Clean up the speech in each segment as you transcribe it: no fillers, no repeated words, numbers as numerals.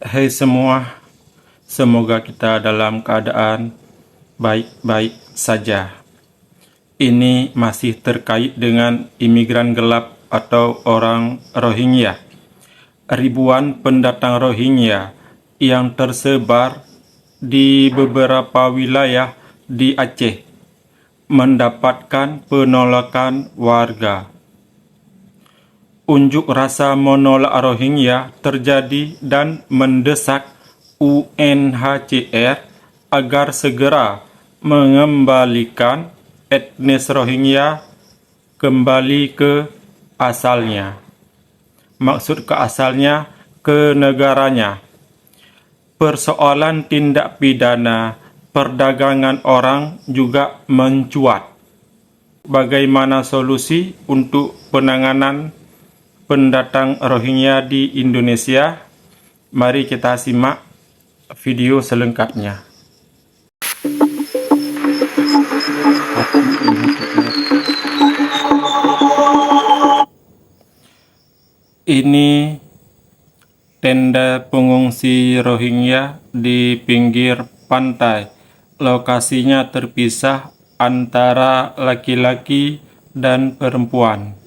Hai semua, semoga kita dalam keadaan baik-baik saja. Ini masih terkait dengan imigran gelap atau orang Rohingya. Ribuan pendatang Rohingya yang tersebar di beberapa wilayah di Aceh mendapatkan penolakan warga. Unjuk rasa menolak Rohingya terjadi dan mendesak UNHCR agar segera mengembalikan etnis Rohingya kembali ke asalnya. Maksud ke asalnya, ke negaranya. Persoalan tindak pidana perdagangan orang juga mencuat. Bagaimana solusi untuk penanganan pendatang Rohingya di Indonesia? Mari kita simak video selengkapnya. Ini tenda pengungsi Rohingya di pinggir pantai. Lokasinya terpisah antara laki-laki dan perempuan.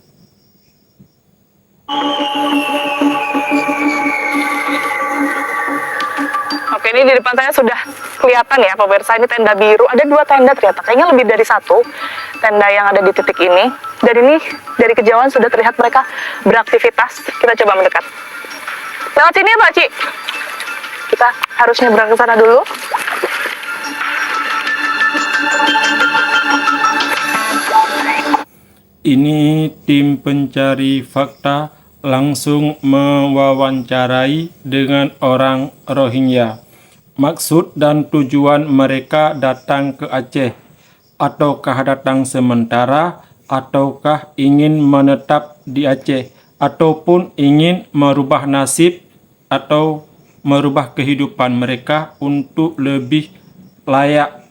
Oke, ini di depan saya sudah kelihatan ya pemirsa, ini tenda biru. Ada 2 tenda ternyata, kayaknya lebih dari 1 tenda yang ada di titik ini. Dan ini dari kejauhan sudah terlihat mereka beraktivitas. Kita coba mendekat. Lewat sini ya Pak Ci. Kita harus nyebrang ke sana dulu. Ini tim pencari fakta langsung mewawancarai dengan orang Rohingya. Maksud dan tujuan mereka datang ke Aceh, ataukah datang sementara, ataukah ingin menetap di Aceh, ataupun ingin merubah nasib atau merubah kehidupan mereka untuk lebih layak.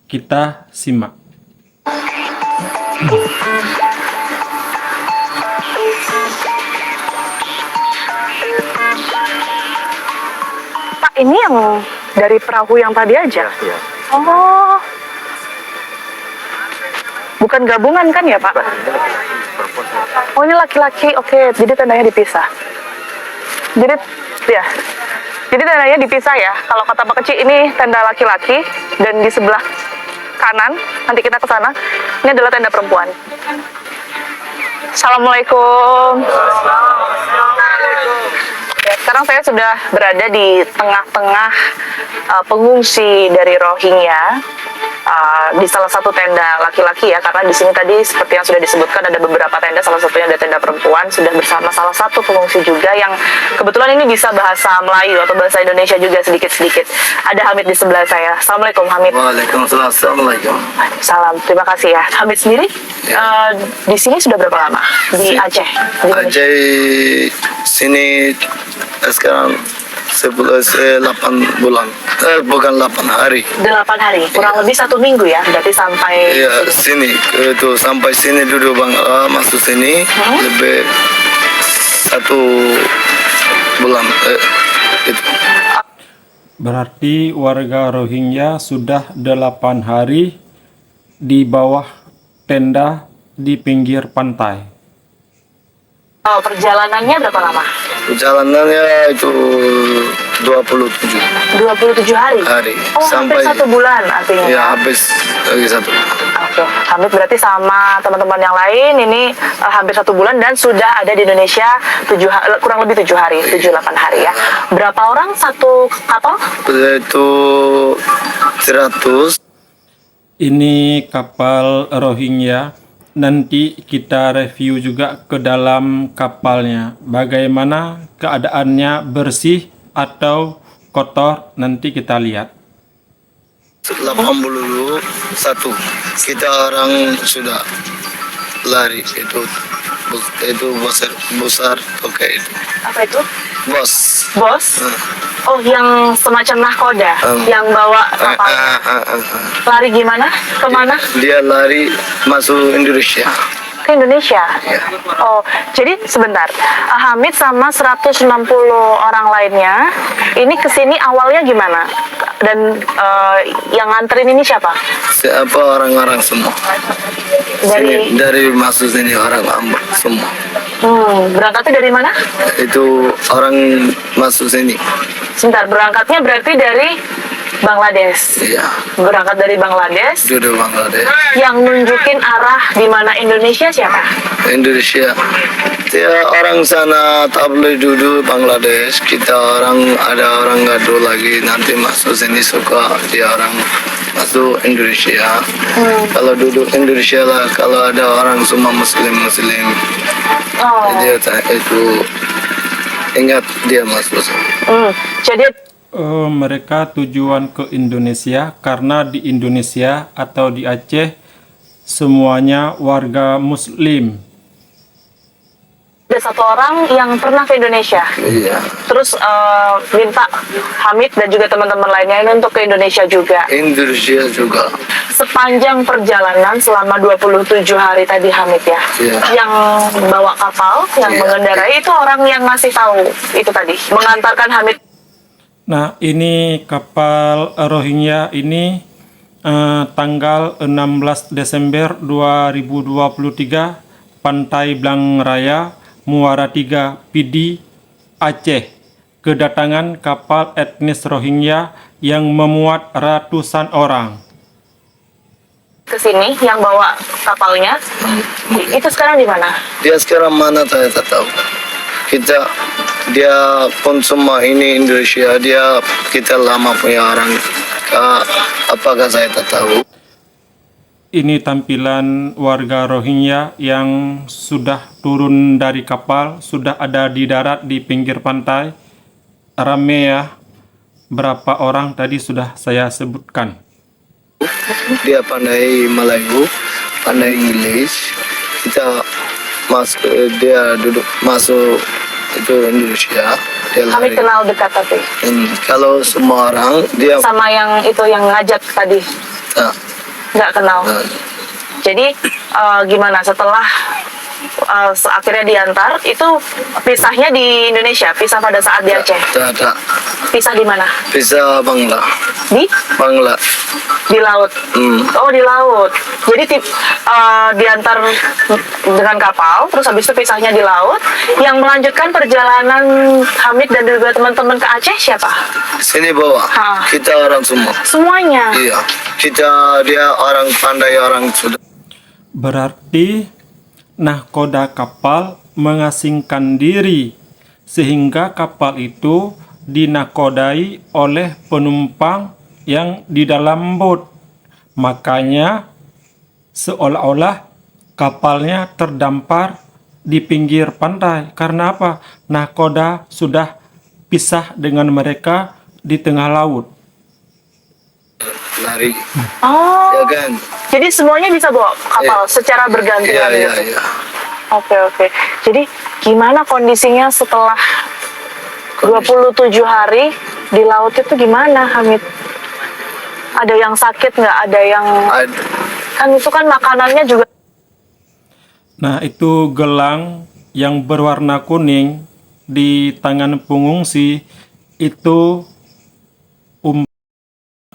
Kita simak. Pak, ini yang dari perahu yang tadi aja? Ya. Oh, bukan gabungan kan ya Pak? Oh, ini laki-laki. Oke, jadi tendanya dipisah. Jadi tendanya dipisah ya. Kalau kata Pak Kecil, ini tenda laki-laki, dan di sebelah kanan, nanti kita ke sana, ini adalah tenda perempuan. Assalamualaikum. Ya, sekarang saya sudah berada di tengah-tengah pengungsi dari Rohingya, di salah satu tenda laki-laki ya, karena di sini tadi seperti yang sudah disebutkan ada beberapa tenda, salah satunya ada tenda perempuan, sudah bersama salah satu pengungsi juga yang kebetulan ini bisa bahasa Melayu atau bahasa Indonesia juga sedikit-sedikit. Ada Hamid di sebelah saya. Assalamualaikum Hamid. Waalaikumsalam. Assalamualaikum. Salam, terima kasih ya. Hamid sendiri di sini sudah berapa lama? Di Aceh? Di Indonesia? Aceh sini sekarang 8 bulan. Bukan 8 hari. 8 hari, kurang lebih 1 minggu ya, berarti sampai Ya, sini itu sampai sini duduk Bang, masuk sini lebih 1 bulan itu. Berarti warga Rohingya sudah 8 hari di bawah tenda di pinggir pantai. Oh, perjalanannya berapa lama? Perjalanannya itu 27 27 hari? hari. Oh, hampir 1 bulan artinya. Ya, habis lagi 1. Oke, Hamid berarti sama teman-teman yang lain ini hampir 1 bulan dan sudah ada di Indonesia kurang lebih 7 hari, 7-8 hari ya. Berapa orang satu kapal? Itu 100. Ini kapal Rohingya. Nanti kita review juga ke dalam kapalnya. Bagaimana keadaannya, bersih atau kotor, nanti kita lihat. 81 kita orang sudah lari itu besar oke itu Apa itu? bos. Bos? Oh, yang semacam nahkoda yang bawa kapalnya. Lari gimana? Kemana? Dia lari masuk Indonesia. Ke ke Indonesia. Iya. Oh, jadi sebentar. Hamid sama 160 orang lainnya ini kesini awalnya gimana? Dan yang nganterin ini siapa? Siapa orang-orang semua? Dari Dari masuk sini orang Ambon semua. berangkatnya dari mana? Itu orang masuk sini. Sebentar, berangkatnya berarti dari Bangladesh. Iya. Berangkat dari Bangladesh. Duduk Bangladesh. Yang nunjukin arah di mana Indonesia siapa? Indonesia. Dia orang sana tak boleh duduk Bangladesh. Kita ada orang gaduh lagi nanti masuk sini suka dia orang masuk Indonesia. Kalau duduk Indonesia lah. Kalau ada orang semua Muslim. Oh. Dia itu ingat dia masuk. Jadi Mereka tujuan ke Indonesia karena di Indonesia atau di Aceh semuanya warga Muslim. ada satu orang yang pernah ke Indonesia. Iya. Terus minta Hamid dan juga teman-teman lainnya ini untuk ke Indonesia juga. Indonesia juga. Sepanjang perjalanan selama 27 hari tadi Hamid ya, Iya. yang bawa kapal, yang Iya. mengendarai itu orang yang ngasih tahu itu tadi, mengantarkan Hamid. Nah, ini kapal Rohingya ini tanggal 16 Desember 2023 Pantai Blang Raya, Muara 3, Pidi, Aceh. Kedatangan kapal etnis Rohingya yang memuat ratusan orang. Ke sini yang bawa kapalnya, itu sekarang di mana? Dia sekarang mana saya tak tahu. Dia pun semua ini Indonesia, kita lama punya orang. Apakah saya tak tahu? Ini tampilan warga Rohingya yang sudah turun dari kapal, sudah ada di darat di pinggir pantai. Rame ya, berapa orang tadi sudah saya sebutkan. Dia pandai Melayu, pandai English. Dia duduk masuk itu Indonesia. Dia Hamid lari. kenal dekat tapi Kalau semua orang dia sama yang itu yang ngajak tadi tak. nggak kenal. Jadi gimana setelah akhirnya diantar itu pisahnya di Indonesia, pisah pada saat di Aceh. Tak. Pisah di mana? Bisa Bangla. Di laut. Oh, di laut. Jadi diantar dengan kapal, terus habis itu pisahnya di laut. Yang melanjutkan perjalanan Hamid dan juga teman-teman ke Aceh siapa? Sini bawa. Kita orang semua. Semuanya. Iya. Dia orang pandai orang sudah. Berarti nahkoda kapal mengasingkan diri sehingga kapal itu dinakodai oleh penumpang yang di dalam bot. Makanya seolah-olah kapalnya terdampar di pinggir pantai. Karena apa? Nahkoda sudah pisah dengan mereka di tengah laut. Lari. Oh. Ya kan? Jadi semuanya bisa bawa kapal secara bergantian. Iya. gitu? Oke. Jadi gimana kondisinya setelah 27 hari di laut itu gimana, Hamid? Ada yang sakit nggak? Ada yang kan itu kan makanannya juga. Nah, itu gelang yang berwarna kuning di tangan pengungsi itu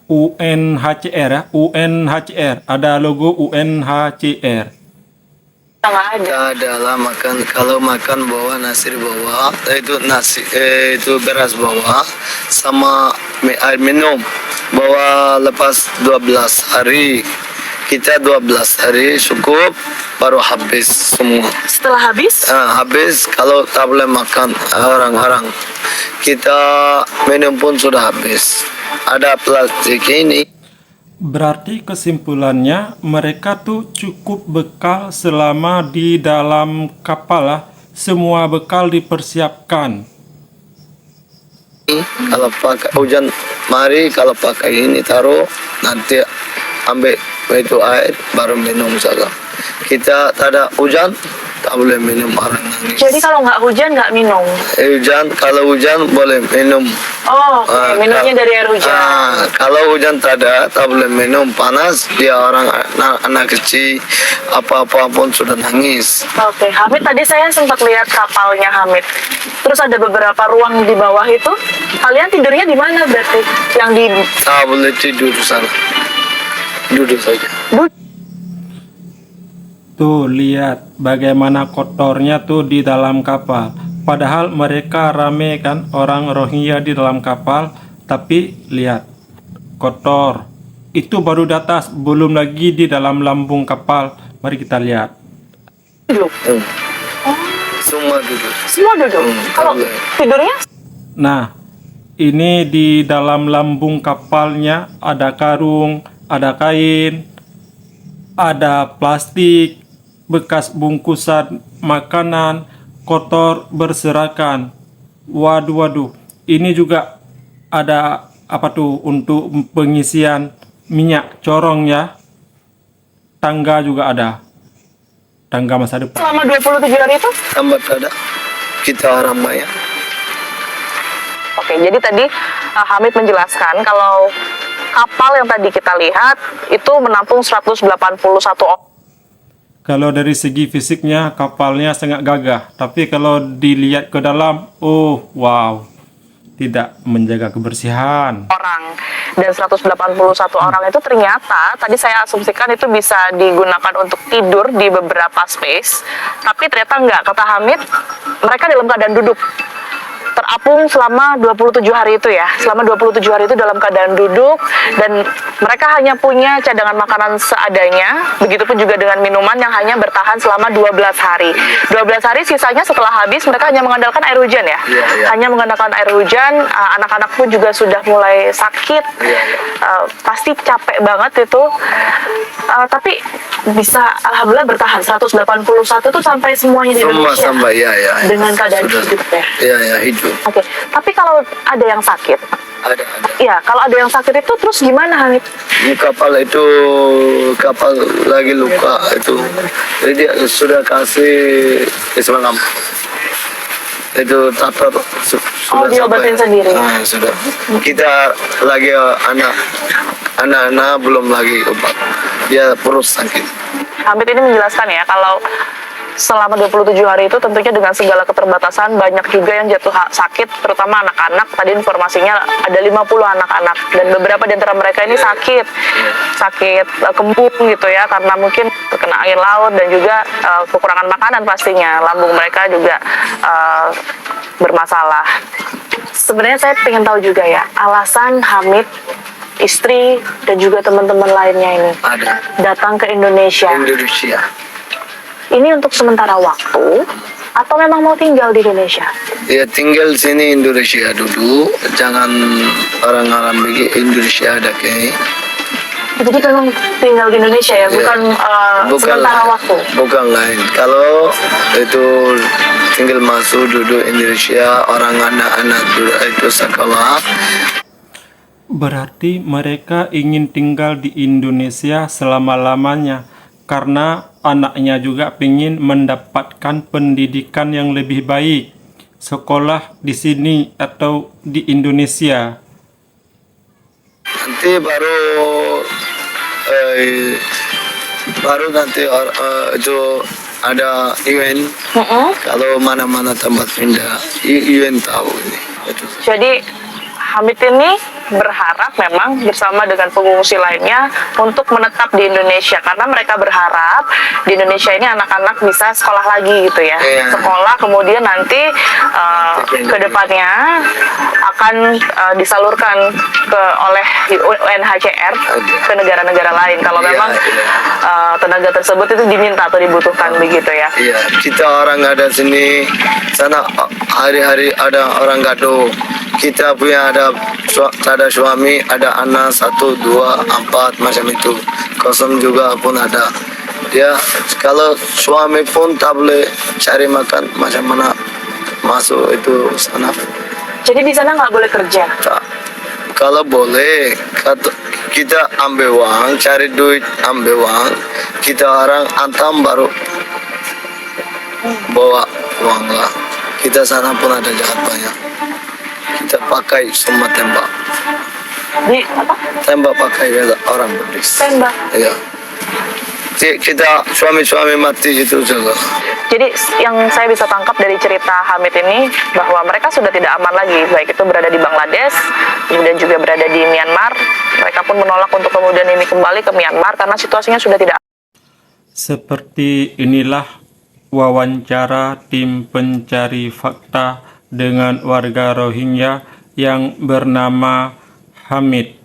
UNHCR ya, UNHCR, ada logo UNHCR. Nggak ada. Tidak ada lah makan. Kalau makan bawa nasi bawa, itu beras bawa, sama air minum bawa lepas 12 hari. Kita 12 hari cukup, baru habis semua. Setelah habis? Habis kalau tak boleh makan orang-orang. Kita minum pun sudah habis. Ada plastik ini. Berarti kesimpulannya mereka tuh cukup bekal selama di dalam kapal lah. Semua bekal dipersiapkan. Kalau pakai hujan mari, kalau pakai ini taruh, nanti ambil itu air baru minum saja. Kita tak ada hujan, tak boleh minum orang nangis. Jadi kalau nggak hujan nggak minum. Hujan, kalau hujan boleh minum. Oh, oke. Minumnya dari air hujan. Kalau hujan tak boleh minum. Panas, dia orang anak kecil, apa-apa pun sudah nangis. Oke, Hamid, tadi saya sempat lihat kapalnya Hamid. Terus ada beberapa ruang di bawah itu. Kalian tidurnya di mana berarti? Yang di Tak boleh tidur di sana. Duduk saja. Tuh lihat bagaimana kotornya tuh di dalam kapal. Padahal mereka rame kan orang Rohingya di dalam kapal, tapi lihat kotor. Itu baru di atas, belum lagi di dalam lambung kapal. Mari kita lihat. duduk. Semua duduk. Semua duduk. Kalau boleh. tidurnya Nah, ini di dalam lambung kapalnya ada karung, ada kain, ada plastik, bekas bungkusan makanan, kotor berserakan. Waduh, ini juga ada apa tuh untuk pengisian minyak corong ya. Tangga juga ada. Tangga masa depan. selama 27 hari itu? Tambah ada kita orang maya. Oke, jadi tadi Hamid menjelaskan kalau kapal yang tadi kita lihat itu menampung 181 orang. Kalau dari segi fisiknya kapalnya sangat gagah, tapi kalau dilihat ke dalam, oh wow, tidak menjaga kebersihan. Dan 181 orang itu ternyata tadi saya asumsikan itu bisa digunakan untuk tidur di beberapa space, tapi ternyata enggak. Kata Hamid, mereka dalam keadaan duduk terapung selama 27 hari itu ya. Selama 27 hari itu dalam keadaan duduk, dan mereka hanya punya cadangan makanan seadanya, begitupun juga dengan minuman yang hanya bertahan selama 12 hari. 12 hari sisanya setelah habis mereka hanya mengandalkan air hujan ya. Hanya mengandalkan air hujan. Anak-anak pun juga sudah mulai sakit. Pasti capek banget itu. Tapi bisa alhamdulillah bertahan 181 tuh sampai semuanya di Semua Indonesia. sampai ya. Dengan keadaan Sudah. hidup ya. Ya hidup. Oke, tapi kalau ada yang sakit, Ada. ya kalau ada yang sakit itu terus gimana Hamid? Ini kapal lagi luka itu. Jadi dia sudah kasih semalam. Itu tatar sudah diobatin sendiri. Sudah. Kita lagi anak-anak belum lagi obat. Dia perut sakit. Hamid ini menjelaskan ya kalau selama 27 hari itu tentunya dengan segala keterbatasan banyak juga yang jatuh sakit, terutama anak-anak. Tadi informasinya ada 50 anak-anak dan beberapa di antara mereka ini sakit kembung gitu ya, karena mungkin terkena angin laut dan juga kekurangan makanan pastinya. Lambung mereka juga bermasalah. Sebenarnya saya ingin tahu juga ya alasan Hamid, istri dan juga teman-teman lainnya ini Ada. datang ke Indonesia. Ini untuk sementara waktu atau memang mau tinggal di Indonesia? Ya tinggal sini Indonesia dulu. Jangan orang-orang bikin Indonesia ada kayak. Jadi memang tinggal di Indonesia ya, bukan sementara lain. waktu. Bukan lain. Kalau itu tinggal masuk duduk Indonesia, orang anak-anak itu sekolah. Berarti mereka ingin tinggal di Indonesia selama-lamanya karena anaknya juga ingin mendapatkan pendidikan yang lebih baik, sekolah di sini atau di Indonesia. Nanti baru nanti itu ada event. Kalau mana-mana tempat pindah, event tahu ini. Itu. Jadi Hamid ini berharap memang bersama dengan pengungsi lainnya untuk menetap di Indonesia, karena mereka berharap di Indonesia ini anak-anak bisa sekolah lagi gitu ya. Sekolah kemudian nanti ke depannya akan disalurkan oleh UNHCR ke negara-negara lain kalau memang tenaga tersebut itu diminta atau dibutuhkan begitu ya. Iya, kita orang ada sini, sana hari-hari ada orang gaduh. Kita punya ada suami, ada anak 1, 2, 4 macam itu. Kosong juga pun ada. Ya, kalau suami pun tak boleh cari makan macam mana masuk itu sana. Jadi di sana nggak boleh kerja. Tak. Kalau boleh, kita ambil uang, cari duit, ambil uang. Kita orang antam baru bawa uang lah. Kita sana pun ada jahat banyak. Kita pakai semua tembak. Di apa? Tembak pakai orang Buddhis. Tembak. Iya. Kita suami-suami mati itu juga. Jadi yang saya bisa tangkap dari cerita Hamid ini bahwa mereka sudah tidak aman lagi, baik itu berada di Bangladesh, kemudian juga berada di Myanmar. Mereka pun menolak untuk kemudian ini kembali ke Myanmar karena situasinya sudah tidak. Seperti inilah wawancara tim pencari fakta dengan warga Rohingya yang bernama Hamid.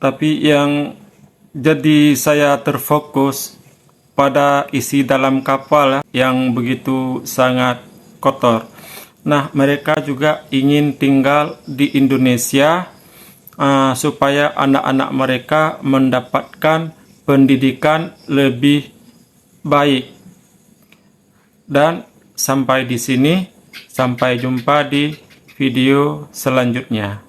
Tapi yang jadi saya terfokus pada isi dalam kapal yang begitu sangat kotor. Nah, mereka juga ingin tinggal di Indonesia supaya anak-anak mereka mendapatkan pendidikan lebih baik. Dan sampai di sini, sampai jumpa di video selanjutnya.